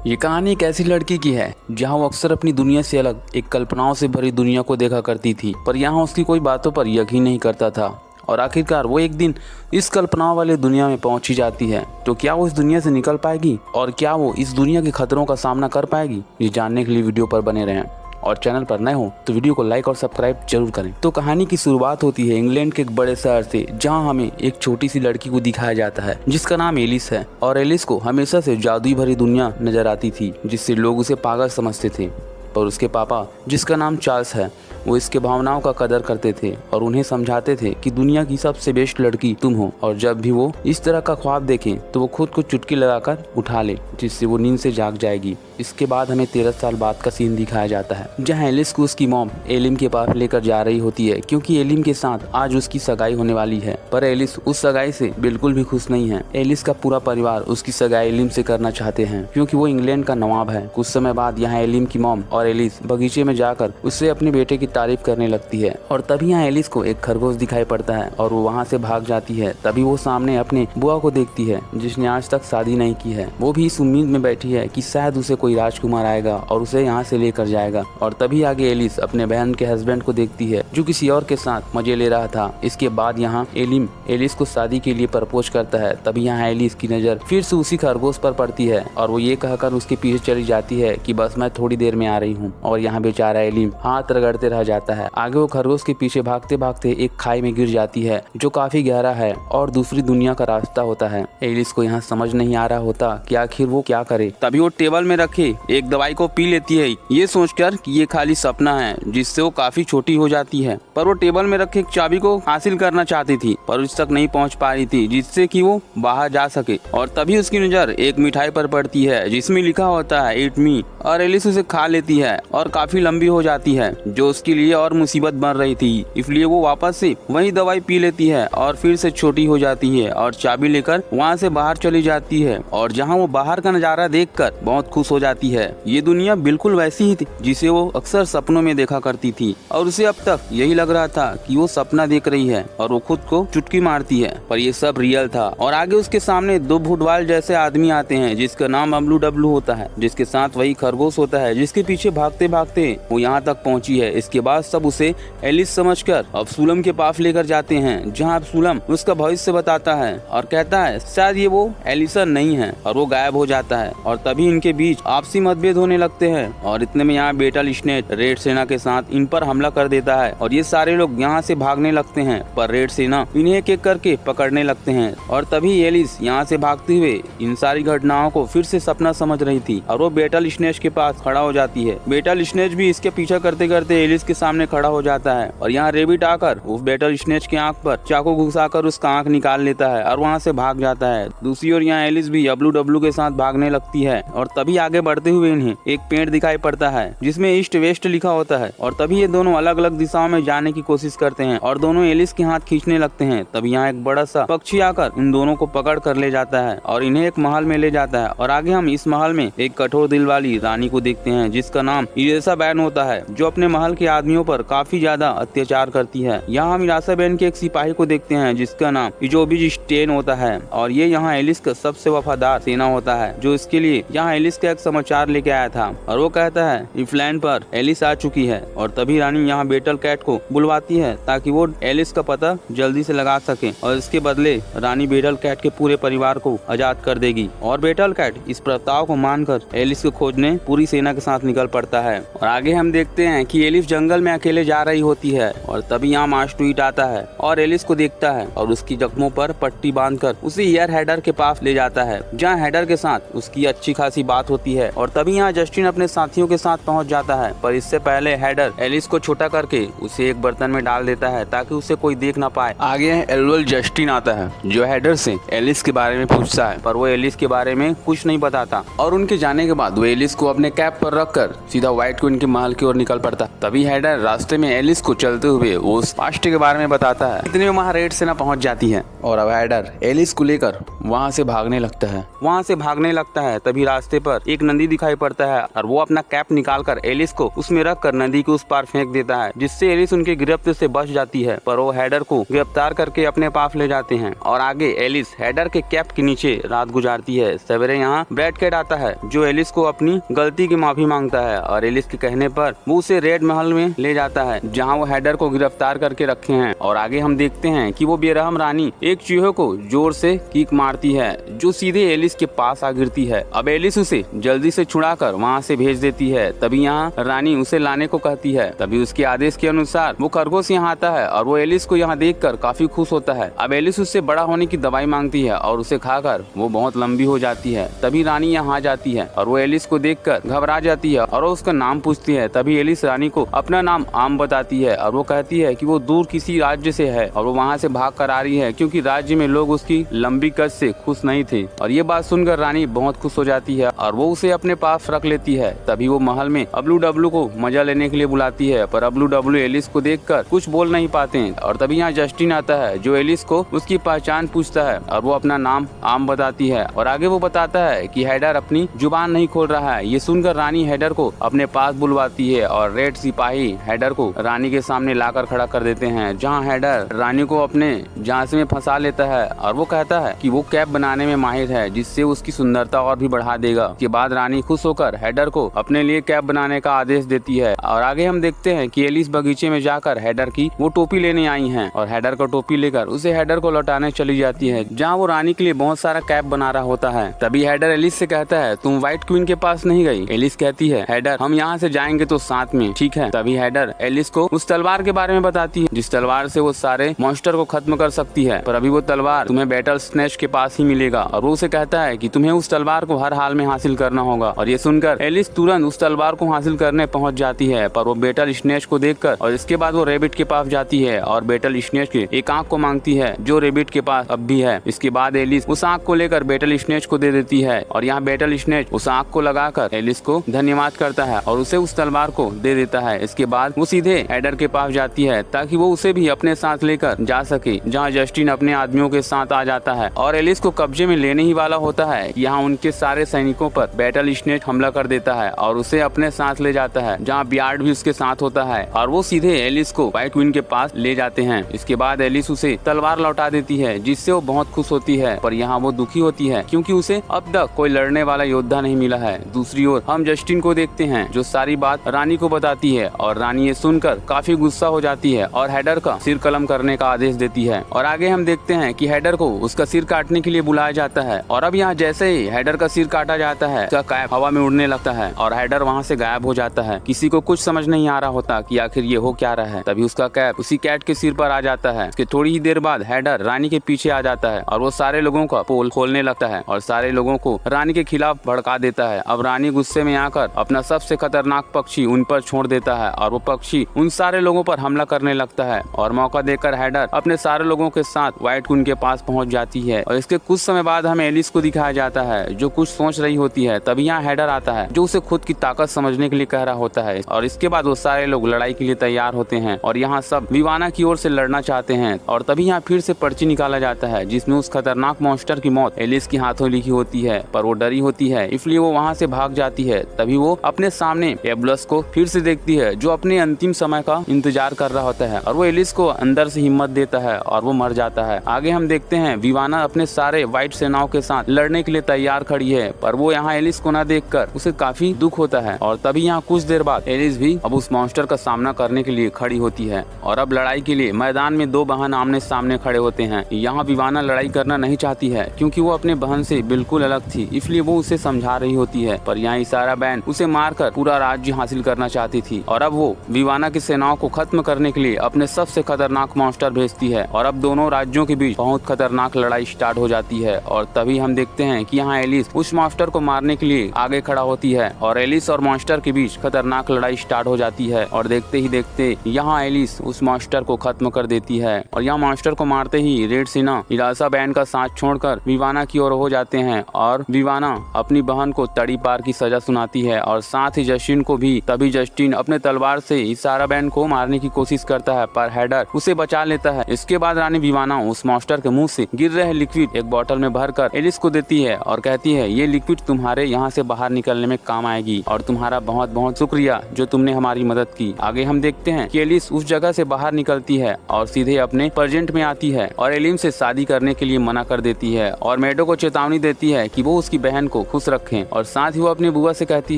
ये कहानी एक ऐसी लड़की की है जहां वो अक्सर अपनी दुनिया से अलग एक कल्पनाओं से भरी दुनिया को देखा करती थी, पर यहाँ उसकी कोई बातों पर यकीन नहीं करता था। और आखिरकार वो एक दिन इस कल्पनाओं वाली दुनिया में पहुंची जाती है। तो क्या वो इस दुनिया से निकल पाएगी और क्या वो इस दुनिया के खतरों का सामना कर पाएगी? ये जानने के लिए वीडियो पर बने रहें और चैनल पर नए हो तो वीडियो को लाइक और सब्सक्राइब जरूर करें। तो कहानी की शुरुआत होती है इंग्लैंड के एक बड़े शहर से, जहां हमें एक छोटी सी लड़की को दिखाया जाता है जिसका नाम एलिस है। और एलिस को हमेशा से जादुई भरी दुनिया नजर आती थी, जिससे लोग उसे पागल समझते थे। और उसके पापा, जिसका नाम चार्ल्स है, वो इसके भावनाओं का कदर करते थे और उन्हें समझाते थे कि दुनिया की सबसे बेस्ट लड़की तुम हो, और जब भी वो इस तरह का ख्वाब देखें तो वो खुद को चुटकी लगाकर उठा ले, जिससे वो नींद से जाग जाएगी। इसके बाद हमें 13 साल बाद का सीन दिखाया जाता है, जहां एलिस को उसकी मॉम एलिम के पास लेकर जा रही होती है, क्योंकि एलिम के साथ आज उसकी सगाई होने वाली है। पर एलिस उस सगाई से बिल्कुल भी खुश नहीं है। एलिस का पूरा परिवार उसकी सगाई एलिम से करना चाहते हैं, क्योंकि वो इंग्लैंड का नवाब है। कुछ समय बाद यहाँ एलिम की मॉम और एलिस बगीचे में जाकर उससे अपने बेटे की तारीफ करने लगती है। और तभी यहाँ एलिस को एक खरगोश दिखाई पड़ता है और वो वहाँ से भाग जाती है। तभी वो सामने अपने बुआ को देखती है, जिसने आज तक शादी नहीं की है। वो भी इस उम्मीद में बैठी है कि शायद उसे कोई राजकुमार आएगा और उसे यहाँ से लेकर जाएगा। और तभी आगे एलिस अपने बहन के हस्बैंड को देखती है, जो किसी और के साथ मजे ले रहा था। इसके बाद यहाँ एलिम एलिस को शादी के लिए प्रपोज करता है। तभी यहाँ एलिस की नजर फिर से उसी खरगोश पर पड़ती है और वो ये कहकर उसके पीछे चली जाती है कि बस मैं थोड़ी देर में आ रही हूँ। और यहाँ बेचारा एलिम हाथ रगड़ते रह जाता है। आगे वो खरगोश के पीछे भागते भागते एक खाई में गिर जाती है, जो काफी गहरा है और दूसरी दुनिया का रास्ता होता है। एलिस को यहाँ समझ नहीं आ रहा होता कि आखिर वो क्या करे। तभी वो टेबल में रखे एक दवाई को पी लेती है, ये सोचकर कि ये खाली सपना है, जिससे वो काफी छोटी हो जाती है। पर वो टेबल में रखे एक चाबी को हासिल करना चाहती थी, पर उस तक नहीं पहुँच पा रही थी, जिससे कि वो बाहर जा सके। और तभी उसकी नजर एक मिठाई पर पड़ती है, जिसमें लिखा होता है ईट मी। और एलिस उसे खा लेती है और काफी लंबी हो जाती है, जो उसके लिए और मुसीबत बन रही थी। इसलिए वो वापस से वही दवाई पी लेती है और फिर से छोटी हो जाती है और चाबी लेकर वहाँ से बाहर चली जाती है। और जहाँ वो बाहर का नजारा देखकर बहुत खुश हो जाती है। ये दुनिया बिल्कुल वैसी ही थी जिसे वो अक्सर सपनों में देखा करती थी, और उसे अब तक यही लग रहा था कि वो सपना देख रही है और वो खुद को चुटकी मारती है, पर ये सब रियल था। और आगे उसके सामने दो फुटबॉल जैसे आदमी आते हैं, जिसका नाम अब्लू डब्लू होता है, जिसके साथ वही खरगोश होता है, जिसके पीछे भागते भागते वो यहाँ तक पहुँची है। इसके बाद सब उसे एलिस समझकर अब्सुलम के पास लेकर जाते हैं, जहाँ अब्सुलम उसका भविष्य बताता है और कहता है शायद ये वो एलिसन नहीं है, और वो गायब हो जाता है। और तभी इनके बीच आपसी मतभेद होने लगते हैं। और इतने में यहाँ बेटल स्नेक रेड सेना के साथ इन पर हमला कर देता है और ये सारे लोग यहाँ से भागने लगते हैं, पर रेड सेना इन्हें एक एक करके पकड़ने लगते हैं। और तभी एलिस यहाँ से भागते हुए इन सारी घटनाओं को फिर से सपना समझ रही थी और वो बेटल स्नेक के पास खड़ा हो जाती है। बेटल स्नेक भी इसके पीछा करते करते एलिस के सामने खड़ा हो जाता है और यहाँ रेबिट आकर उस बेटल स्नेक की आंख पर चाकू घुसाकर उसका आंख निकाल लेता है और वहाँ से भाग जाता है। दूसरी ओर यहाँ एलिस भी अब्लू डब्लू के साथ भागने लगती है। और तभी आगे बढ़ते हुए इन्हें एक पेड़ दिखाई पड़ता है, जिसमें ईस्ट वेस्ट लिखा होता है। और तभी ये दोनों अलग अलग दिशाओं में जाने की कोशिश करते हैं और दोनों एलिस के हाथ खींचने लगते हैं। तभी यहाँ एक बड़ा सा पक्षी आकर इन दोनों को पकड़ कर ले जाता है और इन्हें एक महल में ले जाता है। और आगे हम इस महल में एक कठोर दिल वाली रानी को देखते हैं, जिसका नाम इरेसा बैन होता है, जो अपने महल के आदमियों पर काफी ज्यादा अत्याचार करती है। यहाँ हम इरासा बैन के एक सिपाही को देखते हैं, जिसका नाम इजोबिज स्टेन होता है, और ये यहाँ एलिस का सबसे वफादार सेना होता है, जो इसके लिए यहाँ एलिस का एक समाचार लेके आया था। और वो कहता है इफ्लैंड पर एलिस आ चुकी है। और तभी रानी यहाँ बेटल कैट को बुलवाती है ताकि वो एलिस का पता जल्दी से लगा सके, और इसके बदले रानी बेटल कैट के पूरे परिवार को आजाद कर देगी। और बेटल कैट इस प्रस्ताव को मानकर एलिस को खोजने पूरी सेना के साथ निकल पड़ता है। और आगे हम देखते हैं कि एलिस जंगल में अकेले जा रही होती है और तभी यहाँ मास्टुइट आता है और एलिस को देखता है और उसकी जख्मों पर पट्टी बांधकर उसे ईयर हेडर के पास ले जाता है, जहाँ हेडर के साथ उसकी अच्छी खासी बात होती है। और तभी यहाँ जस्टिन अपने साथियों के साथ पहुँच जाता है, पर इससे पहले हेडर एलिस को छोटा करके उसे एक बर्तन में डाल देता है ताकि उसे कोई देख ना पाए। आगे एलवल जस्टिन आता है, जो हेडर से एलिस के बारे में पूछता है, पर वो एलिस के बारे में कुछ नहीं बताता। और उनके जाने के बाद वो एलिस को अपने कैप पर रखकर सीधा व्हाइट क्वीन के महल की ओर निकल पड़ता। तभी हैडर रास्ते में एलिस को चलते हुए उस पास्ट के बारे में बताता है। इतने में वहाँ रेड सेना पहुंच जाती है और अब हैडर एलिस को लेकर वहाँ से भागने लगता है। तभी रास्ते पर एक नदी दिखाई पड़ता है और वो अपना कैप निकालकर एलिस को उसमें रखकर नदी के उस पार फेंक देता है, जिससे एलिस उनके गिरफ्त से बच जाती है। पर वो हैडर को गिरफ्तार करके अपने पास ले जाते हैं और आगे एलिस हैडर के कैप के नीचे रात गुजारती है। सवेरे यहाँ ब्रैड कैट आता है जो एलिस को अपनी गलती की माफी मांगता है और एलिस के कहने पर वो उसे रेड महल में ले जाता है जहाँ वो हैडर को गिरफ्तार करके रखे हैं। और आगे हम देखते हैं कि वो बेरहम रानी एक चूहे को जोर से किक मारती है जो सीधे एलिस के पास आ गिरती है। अब एलिस उसे जल्दी से छुड़ाकर वहाँ से भेज देती है। तभी यहाँ रानी उसे लाने को कहती है। तभी उसके आदेश के अनुसार वो खरगोश यहाँ आता है और वो एलिस को यहाँ देखकर काफी खुश होता है। अब एलिस उससे बड़ा होने की दवाई मांगती है और उसे खाकर वो बहुत लंबी हो जाती है। तभी रानी यहाँ आ जाती है और वो एलिस को देखकर घबरा जाती है और वो उसका नाम पूछती है। तभी एलिस रानी को अपना नाम आम बताती है और वो कहती है कि वो दूर किसी राज्य से है और वो वहाँ से भाग कर आ रही है क्योंकि राज्य में लोग उसकी लंबी कद से खुश नहीं थे। और ये बात सुनकर रानी बहुत खुश हो जाती है और वो उसे अपने पास रख लेती है। तभी वो महल में अब्लू डब्लू को मजा लेने के लिए बुलाती है, पर अब्लू डब्लू एलिस को देखकर कुछ बोल नहीं पाते हैं। और तभी यहाँ जस्टिन आता है जो एलिस को उसकी पहचान पूछता है और वो अपना नाम आम बताती है और आगे वो बताता है कि हैडर अपनी जुबान नहीं खोल रहा है। ये सुनकर रानी हैडर को अपने पास बुलवाती है और रेड सिपाही हैडर को रानी के सामने लाकर खड़ा कर देते हैं, जहाँ हैडर रानी को अपने झांसे में फंसा लेता है और वो कहता है कि वो कैप बनाने में माहिर है जिससे उसकी सुंदरता और भी बढ़ा देगा। के बाद रानी खुश होकर हैडर को अपने लिए कैप बनाने का आदेश देती है। और आगे हम देखते हैं कि एलिस बगीचे में जाकर हैडर की वो टोपी लेने आई है और हैडर को टोपी लेकर उसे हैडर को लौटाने चली जाती है, जहाँ वो रानी के लिए बहुत सारा कैप बना रहा होता है। तभी हैडर एलिस से कहता है तुम व्हाइट क्वीन के पास नहीं गई? एलिस कहती है हैडर हम यहाँ से जाएंगे तो साथ में, ठीक है। तभी हैडर एलिस को उस तलवार के बारे में बताती है जिस तलवार से वो सारे मॉन्स्टर को खत्म कर सकती है, पर अभी वो तलवार तुम्हें बैटल स्नैच के पास ही मिलेगा। और वो उसे कहता है कि तुम्हें उस तलवार को हर हाल में हासिल करना होगा। और ये सुनकर एलिस तुरंत उस तलवार को हासिल करने पहुंच जाती है, पर वो बैटल स्नैच को देखकर और इसके बाद वो रेबिट के पास जाती है और बैटल स्नैच के एक आंख को मांगती है जो रेबिट के पास अब भी है। इसके बाद एलिस उस आंख को लेकर बैटल स्नैच को दे देती है और यहाँ बैटल स्नैच उस आंख को लगाकर एलिस को धन्यवाद करता है और उसे उस तलवार को दे देता है। इसके बाद वो सीधे हैडर के पास जाती है ताकि वो उसे भी अपने साथ लेकर जा सके, जहाँ जस्टिन अपने आदमियों के साथ आ जाता है और एलिस को कब्जे में लेने ही वाला होता है। यहाँ उनके सारे सैनिकों पर बैटल स्नैच हमला कर देता है और उसे अपने साथ ले जाता है, जहाँ बियार्ड भी उसके साथ होता है और वो सीधे एलिस को व्हाइट क्वीन के पास ले जाते हैं। इसके बाद एलिस उसे तलवार लौटा देती है जिससे वो बहुत खुश होती है, पर यहाँ वो दुखी होती है क्योंकि उसे अब तक कोई लड़ने वाला योद्धा नहीं मिला है। दूसरी ओर हम जस्टिन को देखते हैं जो सारी बात रानी को बताती है और रानी ये सुनकर काफी गुस्सा हो जाती है और हैडर का सिर कलम करने का आदेश देती है। और आगे हम देखते हैं कि हैडर को उसका सिर काटने के लिए बुलाया जाता है और अब यहाँ जैसे ही हैडर का सिर काटा जाता है उसका कैप हवा में उड़ने लगता है और हैडर वहाँ से गायब हो जाता है। किसी को कुछ समझ नहीं आ रहा होता कि आखिर ये हो क्या रहा है। तभी उसका कैप उसी कैट के सिर पर आ जाता है। उसके थोड़ी ही देर बाद हैडर रानी के पीछे आ जाता है और वो सारे लोगों का पोल खोलने लगता है और सारे लोगों को रानी के खिलाफ भड़का देता है। अब रानी गुस्से में आकर अपना सबसे खतरनाक पक्षी उन पर छोड़ देता है और वो पक्षी उन सारे लोगों पर हमला करने लगता है और मौका देकर हैडर अपने सारे लोगों के साथ व्हाइट क्वीन के पास पहुंच जाती है। और इसके कुछ समय बाद हमें एलिस को दिखाया जाता है जो कुछ सोच रही होती है। तभी यहाँ हैडर आता है जो उसे खुद की ताकत समझने के लिए कह रहा होता है और इसके बाद वो सारे लोग लड़ाई के लिए तैयार होते हैं और यहाँ सब विवाना की ओर से लड़ना चाहते हैं। और तभी यहाँ फिर से पर्ची निकाला जाता है जिसमें उस खतरनाक मॉन्स्टर की मौत एलिस के हाथों लिखी होती है, पर वो डरी होती है इसलिए वो वहाँ से भाग जाती है। तभी वो अपने सामने एबलस को फिर से देखती है जो अपने अंतिम समय का इंतजार कर रहा होता है और वो एलिस को अंदर से हिम्मत देता है और वो मर जाता है। आगे हम देखते हैं विवाना अपने सारे व्हाइट सेनाओं के साथ लड़ने के लिए तैयार खड़ी है, पर वो यहाँ एलिस को न देखकर उसे काफी दुख होता है। और तभी यहाँ कुछ देर बाद एलिस भी अब उस मॉन्स्टर का सामना करने के लिए खड़ी होती है और अब लड़ाई के लिए मैदान में दो बहन आमने सामने खड़े होते हैं। यहाँ विवाना लड़ाई करना नहीं चाहती है क्योंकि वो अपने बहन से बिल्कुल अलग थी, इसलिए वो उसे समझा रही होती है, पर यहाँ इशारा बैन उसे मारकर पूरा राज्य हासिल करना चाहती थी और अब वो विवाना की सेनाओं को खत्म करने के लिए अपने सबसे खतरनाक मॉन्स्टर भेजती है और अब दोनों राज्यों के बीच बहुत खतरनाक लड़ाई स्टार्ट हो जाती है। और तभी हम देखते हैं कि यहाँ एलिस उस मॉन्स्टर को मारने के लिए आगे खड़ा होती है और एलिस और मॉन्स्टर के बीच खतरनाक लड़ाई स्टार्ट हो जाती है और देखते ही देखते यहाँ एलिस उस मॉन्स्टर को खत्म कर देती है। और यहाँ मॉन्स्टर को मारते ही रेड सेना इरासा बैन का साथ छोड़कर विवाना की ओर हो जाते हैं और विवाना अपनी बहन को तड़ी पार की सजा सुनाती है और साथ ही जस्टिन को भी। तभी जस्टिन अपने तलवार से इस साराबैंड को मारने की कोशिश करता है, पर हेडर उसे बचा लेता है। इसके बाद रानी विवाना उस मॉन्स्टर के मुंह से गिर रहे लिक्विड एक बोतल में भरकर एलिस को देती है और कहती है ये लिक्विड तुम्हारे यहाँ से बाहर निकलने में काम आएगी और तुम्हारा बहुत बहुत शुक्रिया जो तुमने हमारी मदद की। आगे हम देखते हैं कि एलिस उस जगह से बाहर निकलती है और सीधे अपने प्रेजेंट में आती है और एलिम से शादी करने के लिए मना कर देती है और मैडो को चेतावनी देती है कि वो उसकी बहन को खुश रखें और साथ ही वो अपनी बुआ से कहती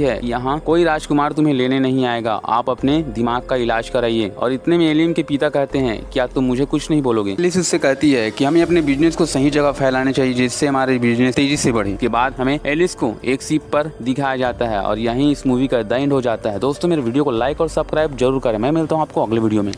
है यहाँ कोई राजकुमार तुम्हें लेने नहीं आएगा, आप अपने दिमाग का इलाज कराइए। और इतने में एलिम के पिता कहते हैं क्या तुम मुझे कुछ नहीं बोलोगे। एलिस उससे कहती है कि हमें अपने बिजनेस को सही जगह फैलाने चाहिए जिससे हमारे बिजनेस तेजी से बढ़े। के बाद हमें एलिस को एक शिप पर दिखाया जाता है और यहीं इस मूवी का द एंड हो जाता है। दोस्तों मेरे वीडियो को लाइक और सब्सक्राइब जरूर करें। मैं मिलता हूँ आपको अगले वीडियो में।